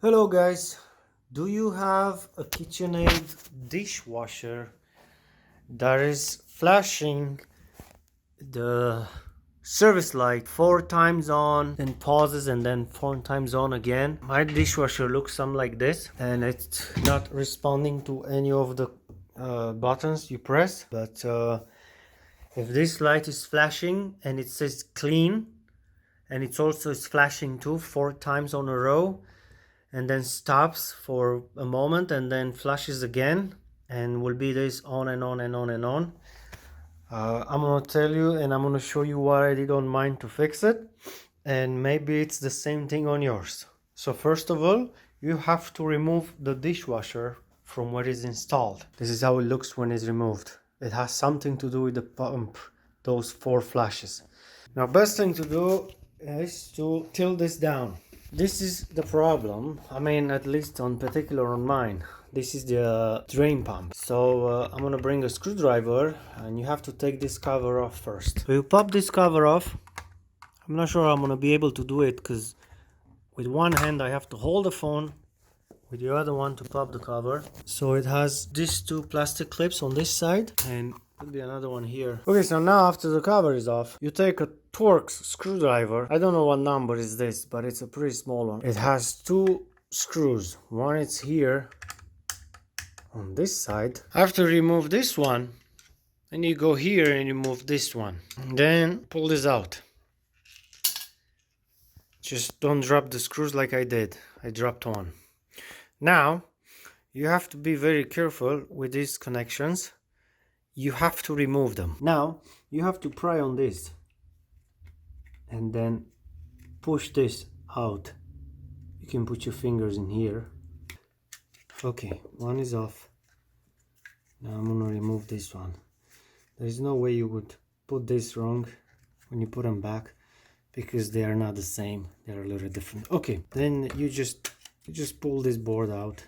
Hello guys, do you have a KitchenAid dishwasher that is flashing the service light 4 times on, then pauses and then 4 times on again? My dishwasher looks something like this, and it's not responding to any of the buttons you press. But if this light is flashing and it says clean, and it's also is flashing too 4 times on a row, and then stops for a moment and then flashes again, and will be this on and on and on and on. I'm gonna tell you and I'm gonna show you what I did on mine to fix it, and maybe it's the same thing on yours. So first of all, you have to remove the dishwasher from where it's installed. This is how it looks when it's removed. It has something to do with the pump, those 4 flashes. Now, best thing to do is to tilt this down. This is the problem. I mean, at least on particular on mine. This is the drain pump. So I'm gonna bring a screwdriver, and you have to take this cover off first. So you pop this cover off. I'm not sure I'm gonna be able to do it because with one hand I have to hold the phone, with the other one to pop the cover. So it has these 2 plastic clips on this side, and could be another one here. Okay, so now after the cover is off, you take a Torx screwdriver. I don't know what number is this, but it's a pretty small one. It has 2 screws. One is here on this side. After you remove this one, then you go here and you move this one, and then pull this out. Just don't drop the screws like I did. I dropped one. Now you have to be very careful with these connections. You have to remove them. Now you have to pry on this and then push this out. You can put your fingers in here. Okay, one is off. Now I'm gonna remove this one. There is no way you would put this wrong when you put them back, because they are not the same. They're a little different. Okay, then you just pull this board out.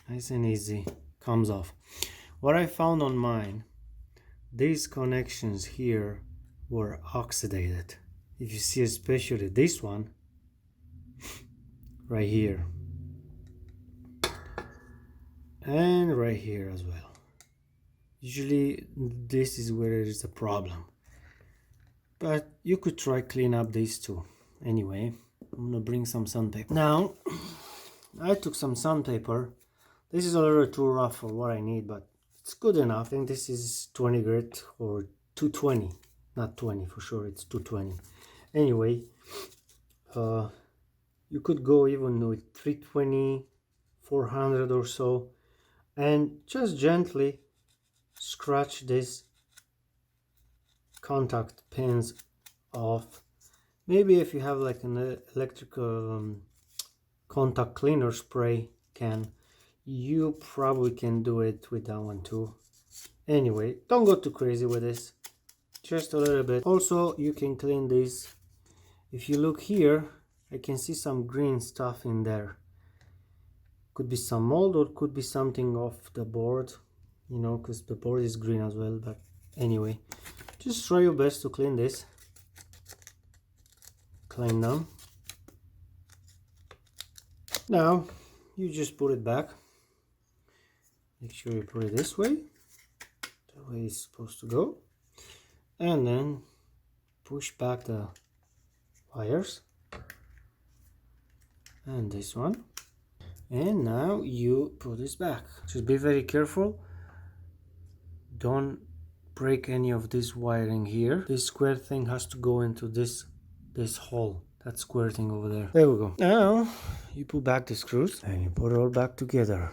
Nice and easy. Comes off. What I found on mine, these connections here were oxidated. If you see especially this one right here, and right here as well. Usually this is where there is a problem, but you could try clean up these two. Anyway, I'm gonna bring some sandpaper. Now I took some sandpaper. This is a little too rough for what I need, but it's good enough. I think this is 20 grit or 220, not 20 for sure, it's 220. Anyway, you could go even with 320, 400 or so, and just gently scratch this contact pins off. Maybe if you have like an electrical contact cleaner spray can, you probably can do it with that one too. Anyway, don't go too crazy with this, just a little bit. Also, you can clean this. If you look here, I can see some green stuff in there. Could be some mold, or could be something off the board, you know, because the board is green as well. But anyway, just try your best to clean this. Clean them. Now you just put it back. Make sure you put it this way, the way it's supposed to go, and then push back the wires, and this one, and now you put this back. Just be very careful, don't break any of this wiring here. This square thing has to go into this hole, that square thing over there. There we go. Now you put back the screws and you put it all back together.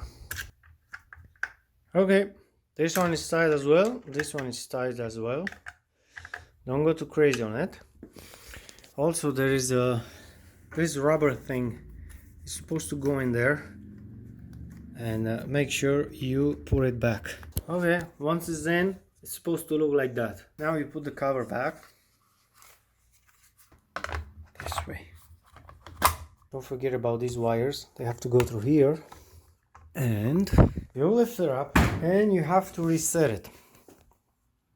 Okay, this one is tight as well. This one is tight as well. Don't go too crazy on it. Also, there is this rubber thing is supposed to go in there, and make sure you put it back. Okay, once it's in, it's supposed to look like that. Now you put the cover back this way. Don't forget about these wires. They have to go through here, and you lift it up and you have to reset it.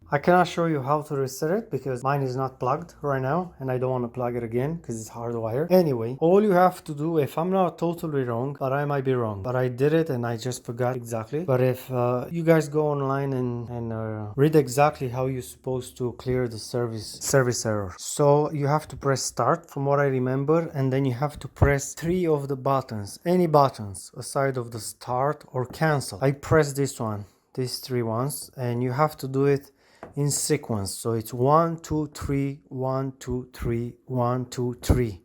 I cannot show you how to reset it because mine is not plugged right now and I don't want to plug it again because it's hardwired. Anyway, all you have to do, if I'm not totally wrong, but I might be wrong, but I did it and I just forgot exactly. But if you guys go online and read exactly how you're supposed to clear the service error. So you have to press start from what I remember, and then you have to press 3 of the buttons, any buttons aside of the start or cancel. I press this one, these 3 ones, and you have to do it in sequence. So it's 1 2 3 1 2 3 1 2 3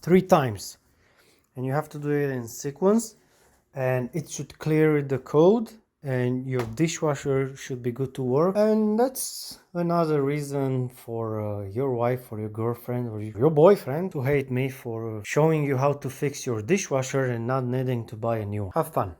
3 times, and you have to do it in sequence, and it should clear the code and your dishwasher should be good to work. And that's another reason for your wife or your girlfriend or your boyfriend to hate me for showing you how to fix your dishwasher and not needing to buy a new one. Have fun.